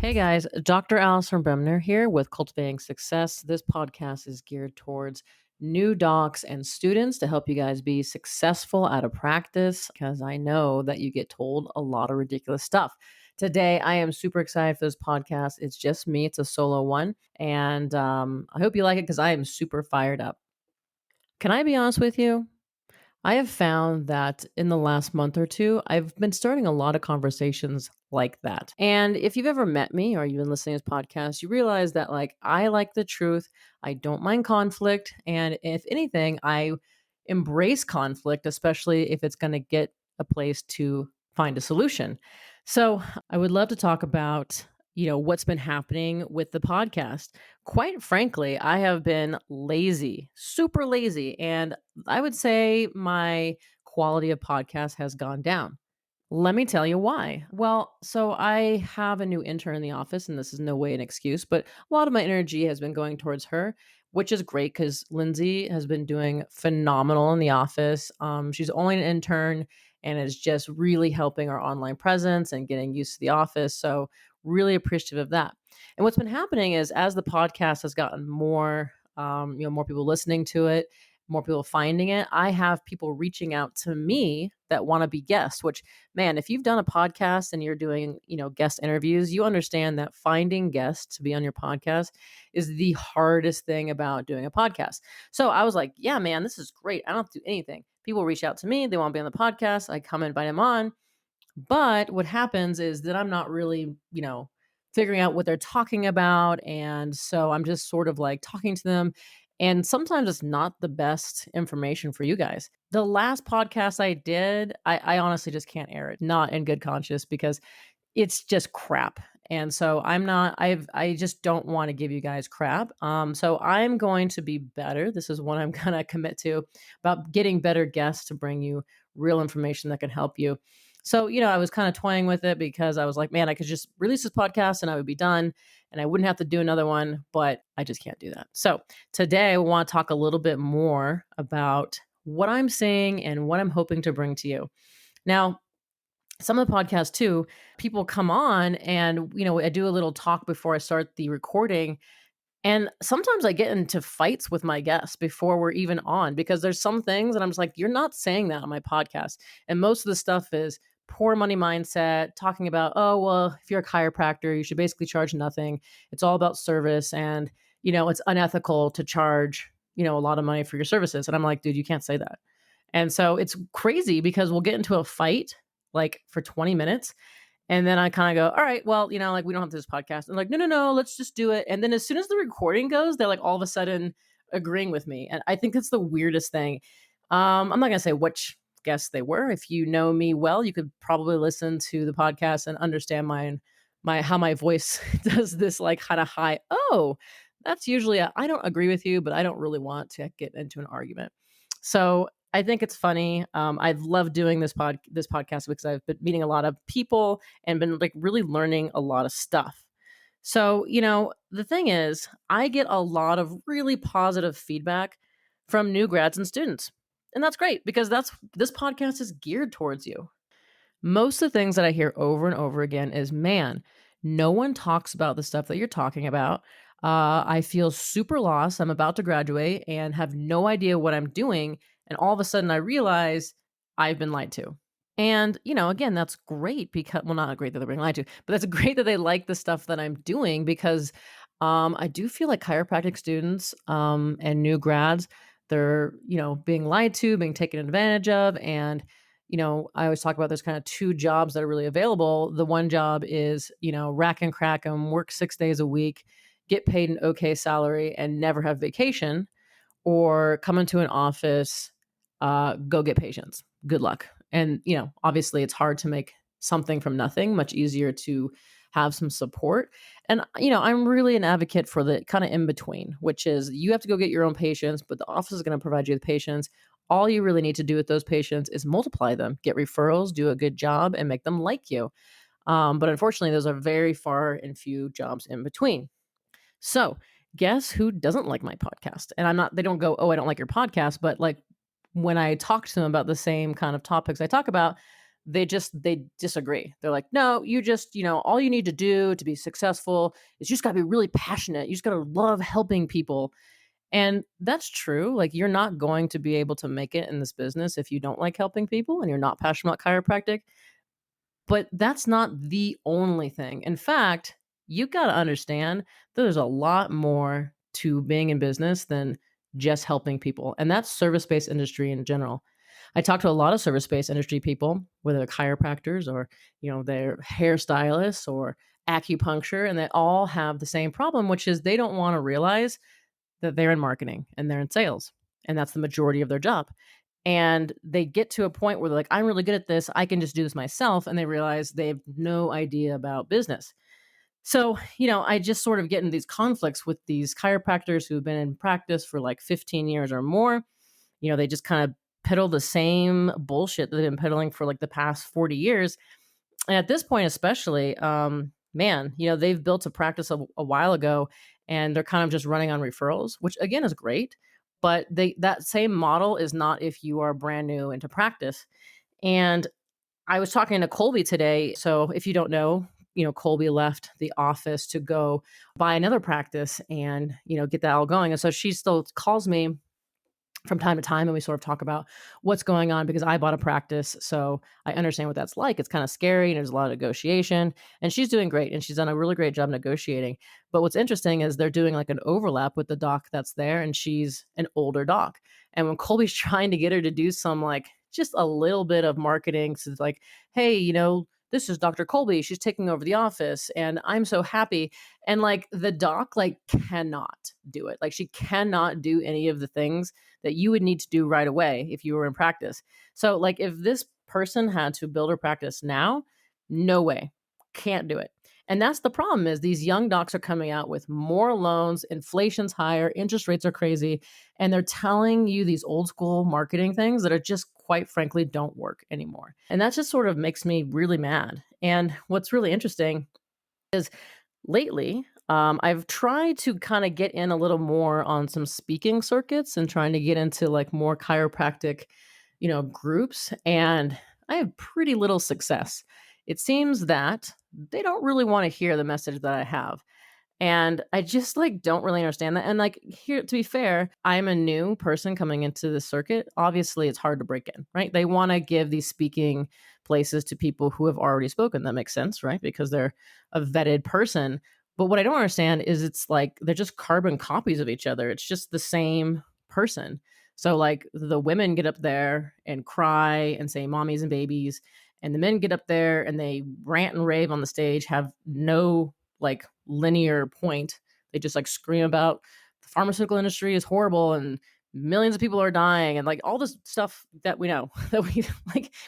Hey guys, Dr. Alison Bremner here with Cultivating Success. This podcast is geared towards new docs and students to help you guys be successful out of practice because I know that you get told a lot of ridiculous stuff. Today, I am super excited for this podcast. It's just me, it's a solo one, and I hope you like it because I am super fired up. Can I be honest with you? I have found that in the last month or two, I've been starting a lot of conversations like that. And if you've ever met me or you've been listening to this podcast, you realize that I like the truth. I don't mind conflict. And if anything, I embrace conflict, especially if it's going to get a place to find a solution. So I would love to talk about what's been happening with the podcast. Quite frankly, I have been lazy, super lazy, and I would say my quality of podcast has gone down. Let me tell you why. Well, so I have a new intern in the office, and this is no way an excuse, but a lot of my energy has been going towards her, which is great because Lindsay has been doing phenomenal in the office. She's only an intern and is just really helping our online presence and getting used to the office. So, really appreciative of that. And what's been happening is as the podcast has gotten more, more people listening to it, more people finding it, I have people reaching out to me that want to be guests, which man, if you've done a podcast and you're doing, guest interviews, you understand that finding guests to be on your podcast is the hardest thing about doing a podcast. So I was like, yeah, man, this is great. I don't have to do anything. People reach out to me, they want to be on the podcast. I come invite them on. But what happens is that I'm not really, figuring out what they're talking about. And so I'm just sort of like talking to them. And sometimes it's not the best information for you guys. The last podcast I did, I honestly just can't air it, not in good conscience, because it's just crap. And so I just don't want to give you guys crap. So I'm going to be better. This is what I'm going to commit to about getting better guests to bring you real information that can help you. So, I was kind of toying with it because I was like, man, I could just release this podcast and I would be done and I wouldn't have to do another one, but I just can't do that. So today I want to talk a little bit more about what I'm saying and what I'm hoping to bring to you. Now, some of the podcasts too, people come on and, I do a little talk before I start the recording. And sometimes I get into fights with my guests before we're even on because there's some things and I'm just like, you're not saying that on my podcast. And most of the stuff is poor money mindset, talking about, oh, well, if you're a chiropractor, you should basically charge nothing. It's all about service. And, it's unethical to charge, a lot of money for your services. And I'm like, dude, you can't say that. And so it's crazy because we'll get into a fight like for 20 minutes. And then I kind of go, all right, well, we don't have this podcast. And like, no, let's just do it. And then as soon as the recording goes, they're like all of a sudden agreeing with me. And I think that's the weirdest thing. I'm not going to say which guests they were. If you know me well, you could probably listen to the podcast and understand how my voice does this like kind of high. Oh, that's usually I don't agree with you, but I don't really want to get into an argument. So I think it's funny. I've loved doing this podcast because I've been meeting a lot of people and been like really learning a lot of stuff. So, the thing is, I get a lot of really positive feedback from new grads and students. And that's great because this podcast is geared towards you. Most of the things that I hear over and over again is, man, no one talks about the stuff that you're talking about. I feel super lost. I'm about to graduate and have no idea what I'm doing. And all of a sudden I realize I've been lied to. And, again, that's great because, well, not great that they're being lied to, but that's great that they like the stuff that I'm doing because I do feel like chiropractic students and new grads, they're, being lied to, being taken advantage of. And, I always talk about there's kind of two jobs that are really available. The one job is, rack and crack them, work 6 days a week, get paid an okay salary and never have vacation, or come into an office, go get patients. Good luck. And, obviously it's hard to make something from nothing, much easier to have some support. And, I'm really an advocate for the kind of in between, which is you have to go get your own patients, but the office is going to provide you with patients. All you really need to do with those patients is multiply them, get referrals, do a good job, and make them like you. But unfortunately, those are very far and few jobs in between. So guess who doesn't like my podcast? And they don't go, oh, I don't like your podcast. But like when I talk to them about the same kind of topics I talk about, they disagree. They're like, no, you just, all you need to do to be successful is you just got to be really passionate. You just got to love helping people. And that's true. Like, you're not going to be able to make it in this business if you don't like helping people and you're not passionate about chiropractic. But that's not the only thing. In fact, you got to understand that there's a lot more to being in business than just helping people. And that's service-based industry in general. I talk to a lot of service-based industry people, whether they're chiropractors or, they're hairstylists or acupuncture, and they all have the same problem, which is they don't want to realize that they're in marketing and they're in sales. And that's the majority of their job. And they get to a point where they're like, I'm really good at this. I can just do this myself. And they realize they have no idea about business. So, I just sort of get in these conflicts with these chiropractors who've been in practice for like 15 years or more. They just kind of peddle the same bullshit that they've been peddling for like the past 40 years. And at this point, especially, man, they've built a practice a while ago and they're kind of just running on referrals, which again is great. But that same model is not if you are brand new into practice. And I was talking to Colby today. So if you don't know, Colby left the office to go buy another practice and, get that all going. And so she still calls me from time to time and we sort of talk about what's going on because I bought a practice. So I understand what that's like. It's kind of scary and there's a lot of negotiation, and she's doing great and she's done a really great job negotiating. But what's interesting is they're doing like an overlap with the doc that's there, and she's an older doc. And when Colby's trying to get her to do some like just a little bit of marketing, so it's like, hey, this is Dr. Colby. She's taking over the office and I'm so happy. And like the doc like cannot do it. Like she cannot do any of the things that you would need to do right away if you were in practice. So like if this person had to build her practice now, no way. Can't do it. And that's the problem, is these young docs are coming out with more loans, inflation's higher, interest rates are crazy, and they're telling you these old school marketing things that are just quite frankly don't work anymore. And that just sort of makes me really mad. And what's really interesting is lately, I've tried to kind of get in a little more on some speaking circuits and trying to get into like more chiropractic, groups. And I have pretty little success. It seems that they don't really want to hear the message that I have. And I just like don't really understand that. And like here, to be fair, I'm a new person coming into the circuit. Obviously, it's hard to break in, right? They want to give these speaking places to people who have already spoken. That makes sense, right? Because they're a vetted person. But what I don't understand is it's like they're just carbon copies of each other. It's just the same person. So like the women get up there and cry and say mommies and babies, and the men get up there and they rant and rave on the stage, have no like linear point. They just like scream about the pharmaceutical industry is horrible and millions of people are dying and like all this stuff that we know that we've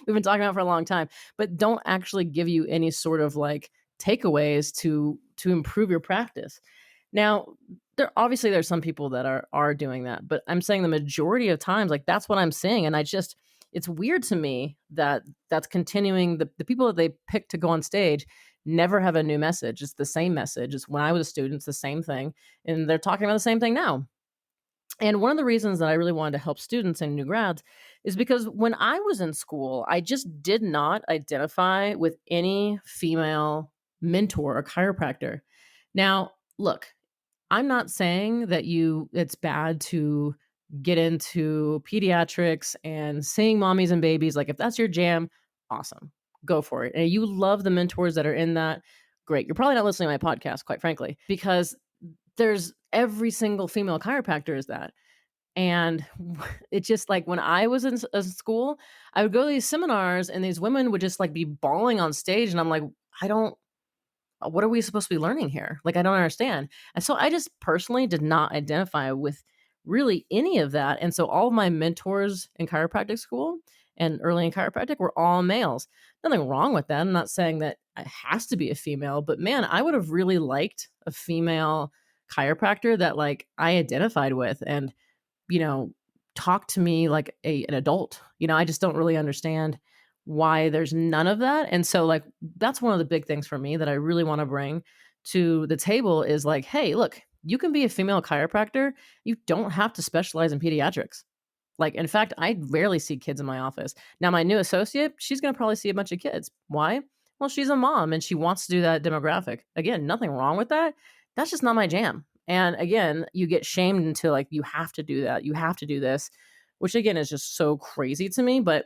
been talking about for a long time, but don't actually give you any sort of like takeaways to improve your practice. Now, there's some people that are doing that, but I'm saying the majority of times, like that's what I'm seeing. And it's weird to me that that's continuing. The people that they pick to go on stage never have a new message. It's the same message. It's when I was a student, it's the same thing. And they're talking about the same thing now. And one of the reasons that I really wanted to help students and new grads is because when I was in school, I just did not identify with any female mentor or chiropractor. Now, look, I'm not saying that it's bad to get into pediatrics and seeing mommies and babies. Like if that's your jam, awesome. Go for it. And you love the mentors that are in that, great. You're probably not listening to my podcast, quite frankly, because there's every single female chiropractor is that. And it's just like when I was in school, I would go to these seminars and these women would just like be bawling on stage. And I'm like, what are we supposed to be learning here? Like, I don't understand. And so I just personally did not identify with really any of that. And so all of my mentors in chiropractic school and early in chiropractic were all males. Nothing wrong with that. I'm not saying that it has to be a female, but man, I would have really liked a female chiropractor that like I identified with and, talk to me like an adult. I just don't really understand why there's none of that. And so like that's one of the big things for me that I really want to bring to the table is like, hey, look, you can be a female chiropractor. You don't have to specialize in pediatrics. Like, in fact, I rarely see kids in my office. Now, my new associate, she's gonna probably see a bunch of kids. Why? Well, she's a mom and she wants to do that demographic. Again, nothing wrong with that. That's just not my jam. And again, you get shamed into like, you have to do that. You have to do this, which again is just so crazy to me. But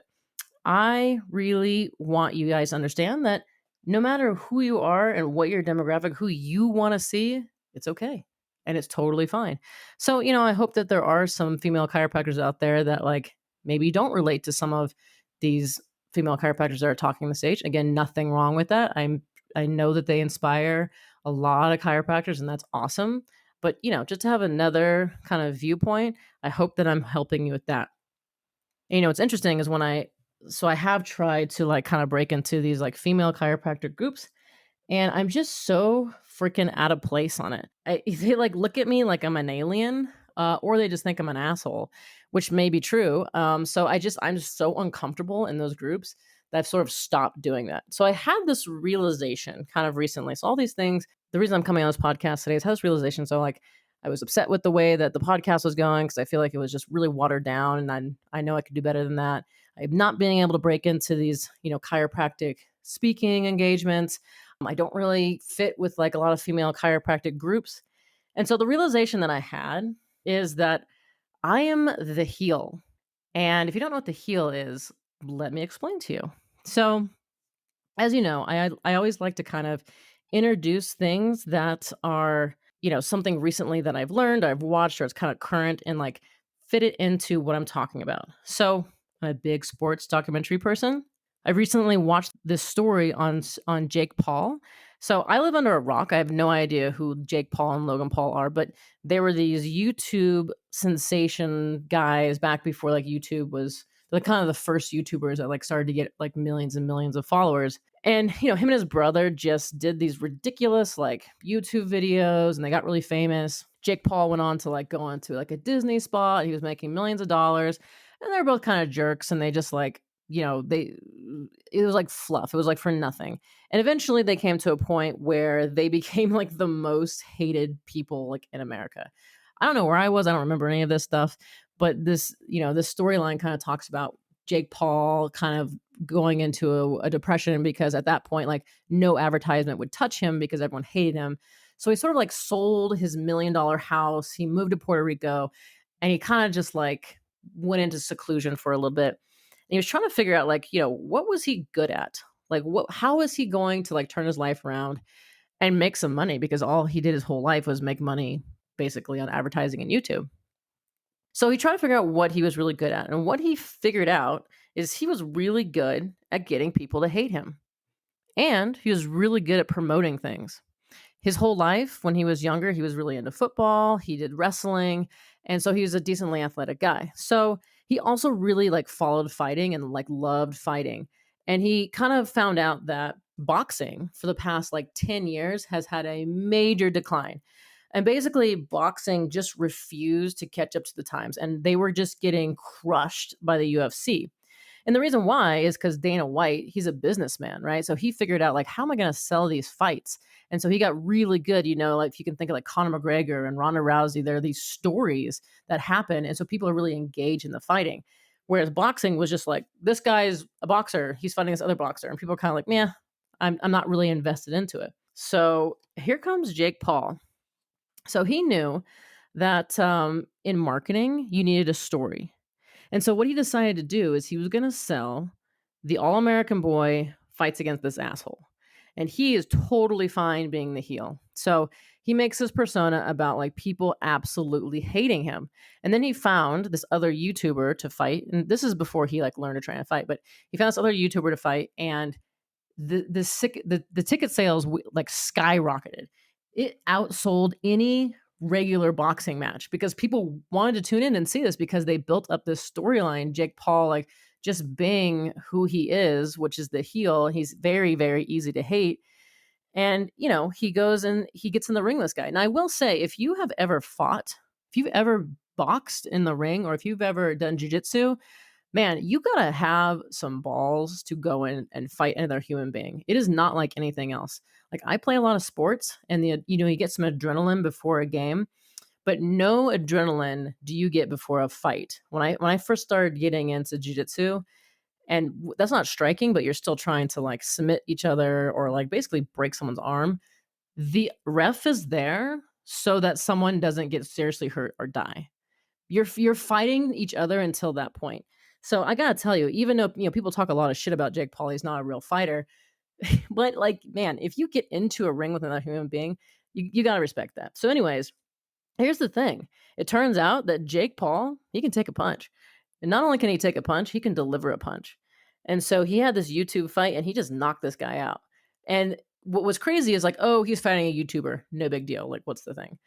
I really want you guys to understand that no matter who you are and what your demographic, who you want to see, it's okay. And it's totally fine. So, I hope that there are some female chiropractors out there that like maybe don't relate to some of these female chiropractors that are talking on the stage. Again, nothing wrong with that. I know that they inspire a lot of chiropractors and that's awesome. But, just to have another kind of viewpoint, I hope that I'm helping you with that. And, what's interesting is I have tried to like kind of break into these like female chiropractic groups and I'm just so freaking out of place on it. They like look at me like I'm an alien, or they just think I'm an asshole, which may be true. I'm just so uncomfortable in those groups that I've sort of stopped doing that. So I had this realization kind of recently. So all these things, the reason I'm coming on this podcast today is I had this realization. So like I was upset with the way that the podcast was going because I feel like it was just really watered down, and I know I could do better than that. I'm not being able to break into these, chiropractic speaking engagements. I don't really fit with like a lot of female chiropractic groups. And so the realization that I had is that I am the heel. And if you don't know what the heel is, let me explain to you. So, as you know, I always like to kind of introduce things that are, something recently that I've learned, I've watched, or it's kind of current and like fit it into what I'm talking about. So, I'm a big sports documentary person. I recently watched this story on Jake Paul. So I live under a rock. I have no idea who Jake Paul and Logan Paul are, but they were these YouTube sensation guys back before like YouTube was like kind of the first YouTubers that like started to get like millions and millions of followers. And him and his brother just did these ridiculous like YouTube videos and they got really famous. Jake Paul went on to like go on to like a Disney spot. He was making millions of dollars. And they're both kind of jerks and they just like it was like fluff. It was like for nothing. And eventually they came to a point where they became like the most hated people like in America. I don't know where I was. I don't remember any of this stuff, but this storyline kind of talks about Jake Paul kind of going into a depression because at that point, like no advertisement would touch him because everyone hated him. So he sort of like sold his $1 million house. He moved to Puerto Rico and he kind of just like went into seclusion for a little bit. And he was trying to figure out like, what was he good at? Like how is he going to like turn his life around and make some money? Because all he did his whole life was make money basically on advertising and YouTube. So he tried to figure out what he was really good at. And what he figured out is he was really good at getting people to hate him. And he was really good at promoting things. His whole life, when he was younger, he was really into football. He did wrestling. And so he was a decently athletic guy. So he also really like followed fighting and like loved fighting. And he kind of found out that boxing for the past like 10 years has had a major decline. And basically, boxing just refused to catch up to the times. And they were just getting crushed by the UFC. And the reason why is because Dana White, he's a businessman, right? So he figured out like, how am I going to sell these fights? And so he got really good, like if you can think of like Conor McGregor and Ronda Rousey, there are these stories that happen. And so people are really engaged in the fighting. Whereas boxing was just like, this guy's a boxer, he's fighting this other boxer. And people are kind of like, yeah, I'm not really invested into it. So here comes Jake Paul. So he knew that in marketing, you needed a story. And so what he decided to do is he was going to sell the all-American boy fights against this asshole. And he is totally fine being the heel. So he makes this persona about like people absolutely hating him. And then he found this other YouTuber to fight. And this is before he like learned to try and fight, but he found this other YouTuber to fight and the ticket sales like skyrocketed. It outsold any regular boxing match because people wanted to tune in and see this because they built up this storyline. Jake Paul, like just being who he is, which is the heel. He's very, very easy to hate. And, he goes and he gets in the ring with this guy. And I will say, if you have ever fought, if you've ever boxed in the ring, or if you've ever done jujitsu, man, you gotta have some balls to go in and fight another human being. It is not like anything else. Like I play a lot of sports and you get some adrenaline before a game, but no adrenaline do you get before a fight. When I first started getting into jiu-jitsu, and that's not striking, but you're still trying to like submit each other or like basically break someone's arm. The ref is there so that someone doesn't get seriously hurt or die. You're fighting each other until that point. So I gotta tell you, even though people talk a lot of shit about Jake Paul, he's not a real fighter. But like, man, if you get into a ring with another human being, you gotta respect that. So, anyways, here's the thing. It turns out that Jake Paul, he can take a punch. And not only can he take a punch, he can deliver a punch. And so he had this YouTube fight and he just knocked this guy out. And what was crazy is like, oh, he's fighting a YouTuber. No big deal. Like, what's the thing?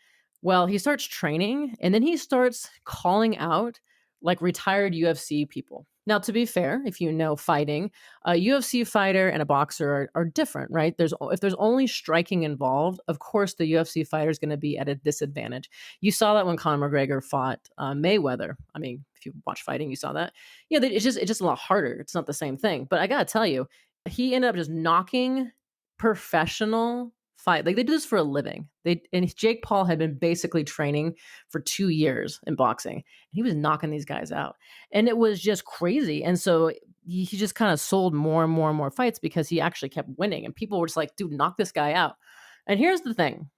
Well, he starts training and then he starts calling out like retired UFC people. Now, to be fair, if you know fighting, a UFC fighter and a boxer are different, right? If there's only striking involved, of course the UFC fighter is going to be at a disadvantage. You saw that when Conor McGregor fought Mayweather. I mean, if you watch fighting, you saw that. It's just a lot harder. It's not the same thing. But I gotta tell you, he ended up just knocking professional fight. Like they do this for a living. And Jake Paul had been basically training for 2 years in boxing. And he was knocking these guys out. And it was just crazy. And so he just kind of sold more and more and more fights because he actually kept winning. And people were just like, dude, knock this guy out. And here's the thing.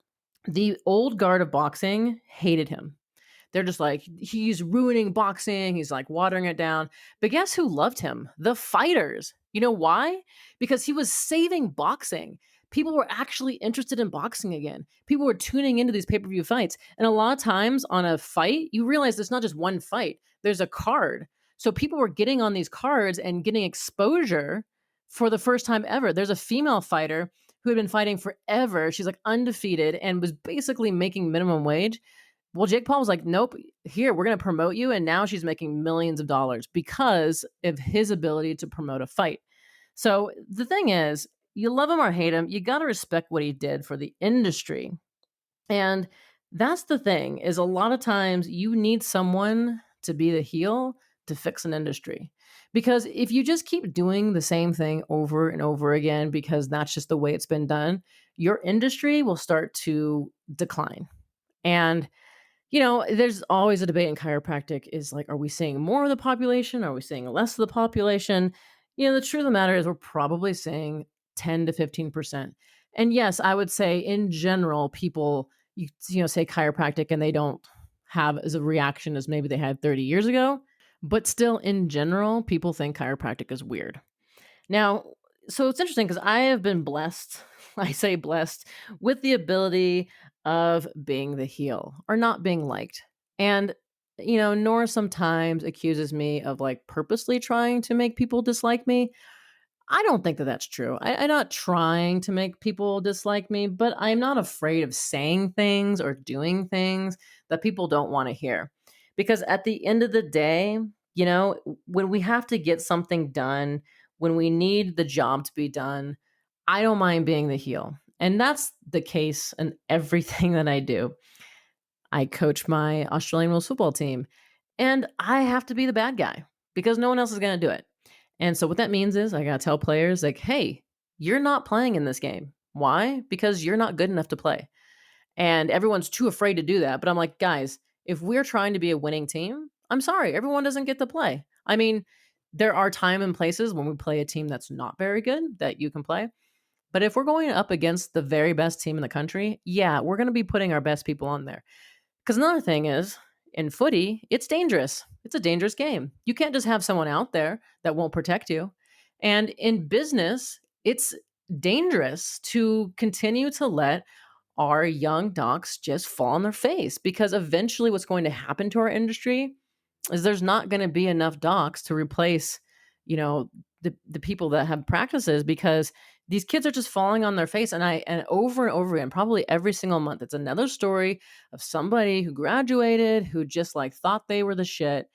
The old guard of boxing hated him. They're just like, he's ruining boxing. He's like watering it down. But guess who loved him? The fighters. You know why? Because he was saving boxing. People were actually interested in boxing again. People were tuning into these pay-per-view fights. And a lot of times on a fight, you realize there's not just one fight, there's a card. So people were getting on these cards and getting exposure for the first time ever. There's a female fighter who had been fighting forever. She's like undefeated and was basically making minimum wage. Well, Jake Paul was like, nope, here, we're going to promote you. And now she's making millions of dollars because of his ability to promote a fight. So the thing is, you love him or hate him, you got to respect what he did for the industry. And that's the thing is a lot of times you need someone to be the heel to fix an industry. Because if you just keep doing the same thing over and over again, because that's just the way it's been done, your industry will start to decline. And there's always a debate in chiropractic is like, are we seeing more of the population? Are we seeing less of the population? The truth of the matter is we're probably seeing 10 to 15%. And yes, I would say in general, people, say chiropractic and they don't have as a reaction as maybe they had 30 years ago. But still, in general, people think chiropractic is weird. Now, so it's interesting because I have been blessed, I say blessed, with the ability of being the heel or not being liked. And, Nora sometimes accuses me of like purposely trying to make people dislike me. I don't think that that's true. I'm not trying to make people dislike me, but I'm not afraid of saying things or doing things that people don't want to hear. Because at the end of the day, when we have to get something done, when we need the job to be done, I don't mind being the heel. And that's the case in everything that I do. I coach my Australian rules football team, and I have to be the bad guy because no one else is going to do it. And so what that means is I got to tell players like, hey, you're not playing in this game. Why? Because you're not good enough to play. And everyone's too afraid to do that. But I'm like, guys, if we're trying to be a winning team, I'm sorry, everyone doesn't get to play. I mean, there are time and places when we play a team that's not very good that you can play. But if we're going up against the very best team in the country, yeah, we're going to be putting our best people on there. Because another thing is, in footy, it's dangerous. It's a dangerous game. You can't just have someone out there that won't protect you. And in business, it's dangerous to continue to let our young docs just fall on their face because eventually what's going to happen to our industry is there's not going to be enough docs to replace, the people that have practices because these kids are just falling on their face. And over and over again, probably every single month, it's another story of somebody who graduated, who just like thought they were the shit,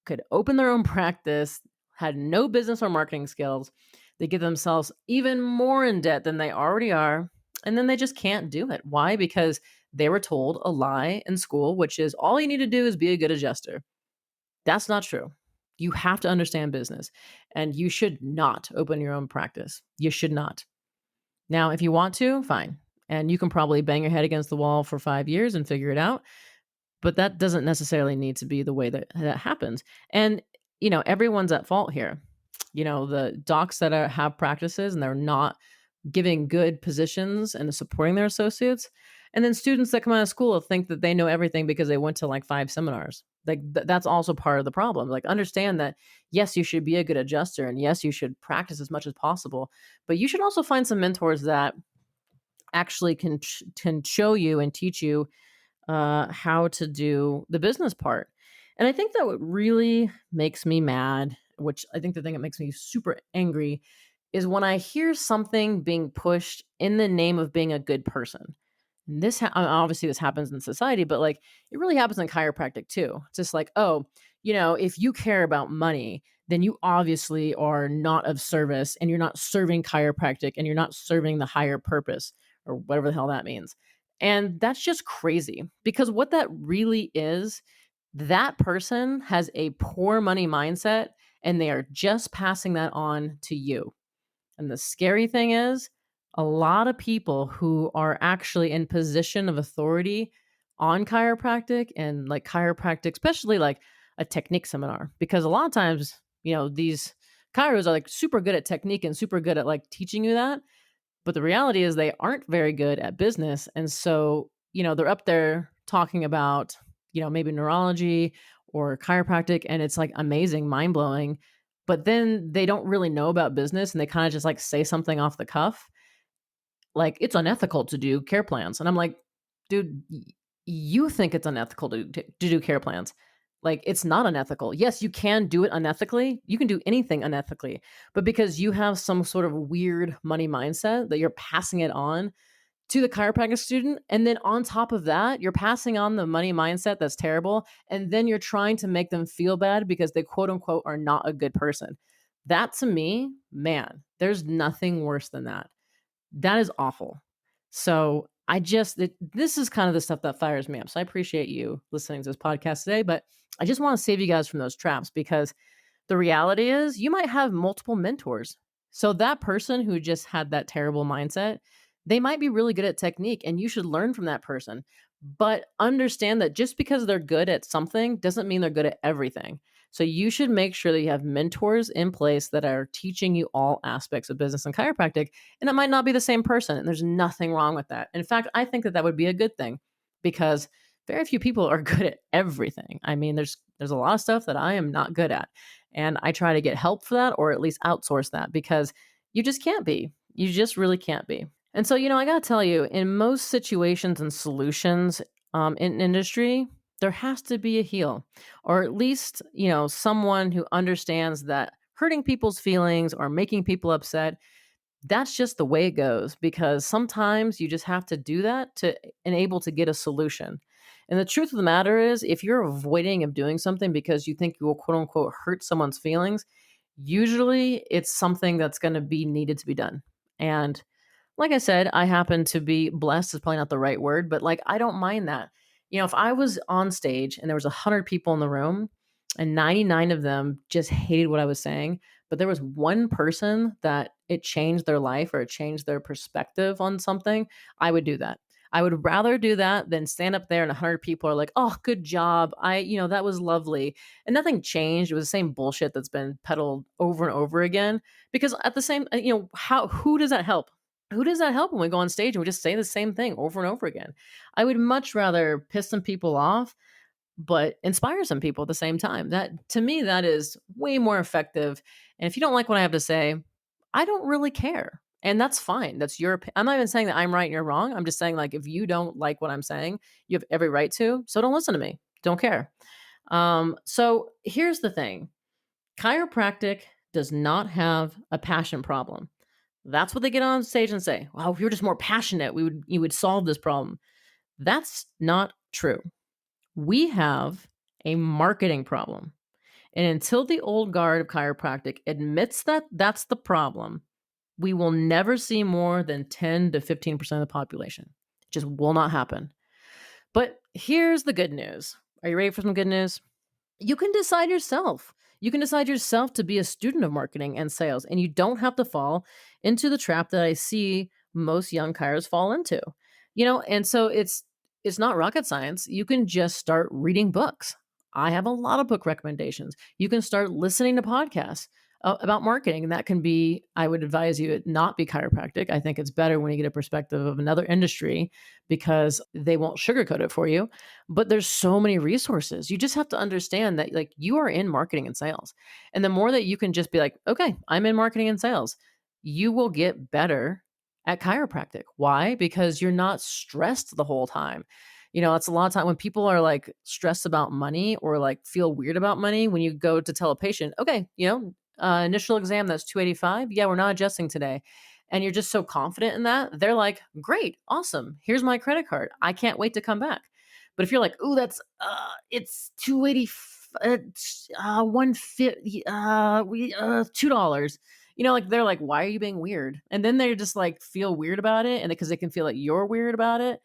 could open their own practice, had no business or marketing skills. They get themselves even more in debt than they already are. And then they just can't do it. Why? Because they were told a lie in school, which is all you need to do is be a good adjuster. That's not true. You have to understand business and you should not open your own practice. You should not. Now, if you want to, fine. And you can probably bang your head against the wall for 5 years and figure it out. But that doesn't necessarily need to be the way that that happens. And, everyone's at fault here. The docs that have practices and they're not giving good positions and supporting their associates. And then students that come out of school think that they know everything because they went to like 5 seminars. Like that's also part of the problem. Like understand that yes, you should be a good adjuster and yes, you should practice as much as possible, but you should also find some mentors that actually can show you and teach you how to do the business part. And I think that what really makes me mad, which I think the thing that makes me super angry, is when I hear something being pushed in the name of being a good person. And obviously this happens in society, but like it really happens in chiropractic too. It's just like, oh, if you care about money, then you obviously are not of service and you're not serving chiropractic and you're not serving the higher purpose or whatever the hell that means. And that's just crazy because what that really is, that person has a poor money mindset and they are just passing that on to you. And the scary thing is, a lot of people who are actually in position of authority on chiropractic and like chiropractic, especially like a technique seminar, because a lot of times, these chiros are like super good at technique and super good at like teaching you that. But the reality is they aren't very good at business. And so, they're up there talking about, maybe neurology or chiropractic, and it's like amazing, mind blowing. But then they don't really know about business and they kind of just like say something off the cuff. Like it's unethical to do care plans. And I'm like, dude, you think it's unethical to do care plans. Like it's not unethical. Yes, you can do it unethically. You can do anything unethically. But because you have some sort of weird money mindset that you're passing it on to the chiropractic student. And then on top of that, you're passing on the money mindset that's terrible. And then you're trying to make them feel bad because they quote unquote are not a good person. That to me, man, there's nothing worse than that. That is awful. So this is kind of the stuff that fires me up. So I appreciate you listening to this podcast today, but I just want to save you guys from those traps because the reality is you might have multiple mentors. So that person who just had that terrible mindset, they might be really good at technique and you should learn from that person. But understand that just because they're good at something doesn't mean they're good at everything. So you should make sure that you have mentors in place that are teaching you all aspects of business and chiropractic. And it might not be the same person. And there's nothing wrong with that. In fact, I think that that would be a good thing because very few people are good at everything. I mean, there's a lot of stuff that I am not good at. And I try to get help for that or at least outsource that because you just can't be. You just really can't be. And so, I got to tell you, in most situations and solutions in industry, there has to be a heel or at least, someone who understands that hurting people's feelings or making people upset, that's just the way it goes because sometimes you just have to do that to enable to get a solution. And the truth of the matter is, if you're avoiding of doing something because you think you will quote unquote hurt someone's feelings, usually it's something that's going to be needed to be done. And like I said, I happen to be blessed is probably not the right word, but like I don't mind that. If I was on stage and there was 100 people in the room and 99 of them just hated what I was saying, but there was one person that it changed their life or it changed their perspective on something, I would do that. I would rather do that than stand up there and 100 people are like, "Oh, good job. That was lovely." And nothing changed. It was the same bullshit that's been peddled over and over again because at the same, who does that help? Who does that help when we go on stage and we just say the same thing over and over again? I would much rather piss some people off, but inspire some people at the same time. That to me, that is way more effective. And if you don't like what I have to say, I don't really care. And that's fine. That's I'm not even saying that I'm right and you're wrong. I'm just saying, like, if you don't like what I'm saying, you have every right to. So don't listen to me. Don't care. So here's the thing chiropractic does not have a passion problem. That's what they get on stage and say. Well, if you're just more passionate, you would solve this problem. That's not true. We have a marketing problem. And until the old guard of chiropractic admits that that's the problem, we will never see more than 10 to 15% of the population. It just will not happen. But here's the good news. Are you ready for some good news? You can decide yourself. You can decide yourself to be a student of marketing and sales, and you don't have to fall into the trap that I see most young chiros fall into. And so It's not rocket science. You can just start reading books. I have a lot of book recommendations. You can start listening to podcasts about marketing. And that can be, I would advise you it not be chiropractic. I think it's better when you get a perspective of another industry because they won't sugarcoat it for you. But there's so many resources. You just have to understand that like you are in marketing and sales. And the more that you can just be like, okay, I'm in marketing and sales, you will get better at chiropractic. Why? Because you're not stressed the whole time. It's a lot of time when people are like stressed about money or like feel weird about money when you go to tell a patient, okay, initial exam, that's 285. Yeah, we're not adjusting today. And you're just so confident in that. They're like, great, awesome. Here's my credit card. I can't wait to come back. But if you're like, ooh, it's 280, 150, $2. Like they're like, why are you being weird? And then they just like feel weird about it. And because they can feel like you're weird about it.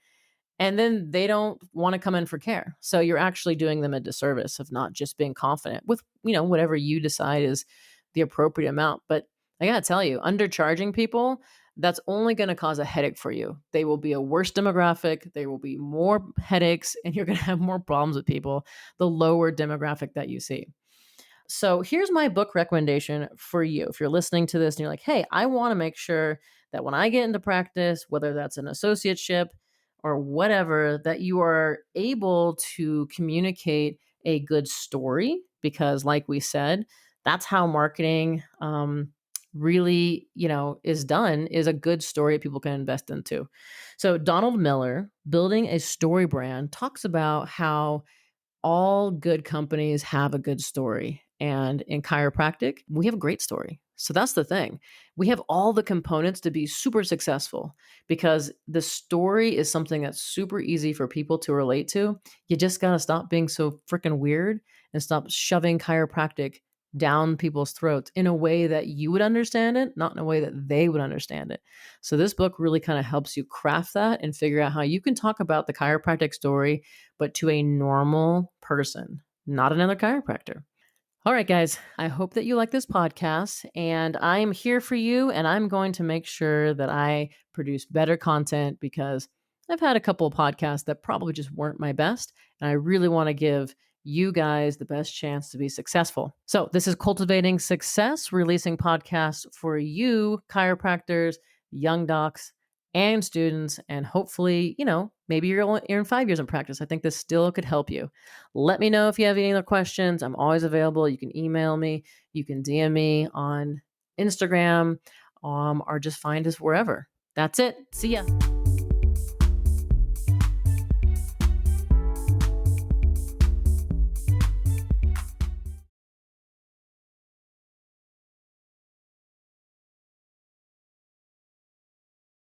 And then they don't want to come in for care. So you're actually doing them a disservice of not just being confident with, whatever you decide is the appropriate amount. But I got to tell you, undercharging people, that's only going to cause a headache for you. They will be a worse demographic. There will be more headaches and you're going to have more problems with people, the lower demographic that you see. So here's my book recommendation for you. If you're listening to this and you're like, hey, I want to make sure that when I get into practice, whether that's an associateship or whatever, that you are able to communicate a good story. Because, like we said, that's how marketing really, is done, is a good story that people can invest into. So Donald Miller, Building a Story Brand, talks about how all good companies have a good story. And in chiropractic, we have a great story. So that's the thing. We have all the components to be super successful because the story is something that's super easy for people to relate to. You just got to stop being so freaking weird and stop shoving chiropractic down people's throats in a way that you would understand it, not in a way that they would understand it. So this book really kind of helps you craft that and figure out how you can talk about the chiropractic story but to a normal person, not another chiropractor. All right, guys, I hope that you like this podcast, and I'm here for you, and I'm going to make sure that I produce better content because I've had a couple of podcasts that probably just weren't my best, and I really want to give you guys the best chance to be successful. So, this is Cultivating Success, releasing podcasts for you, chiropractors, young docs, and students, and hopefully, maybe you're in 5 years in practice. I think this still could help you. Let me know if you have any other questions. I'm always available. You can email me, you can DM me on Instagram, or just find us wherever. That's it. See ya.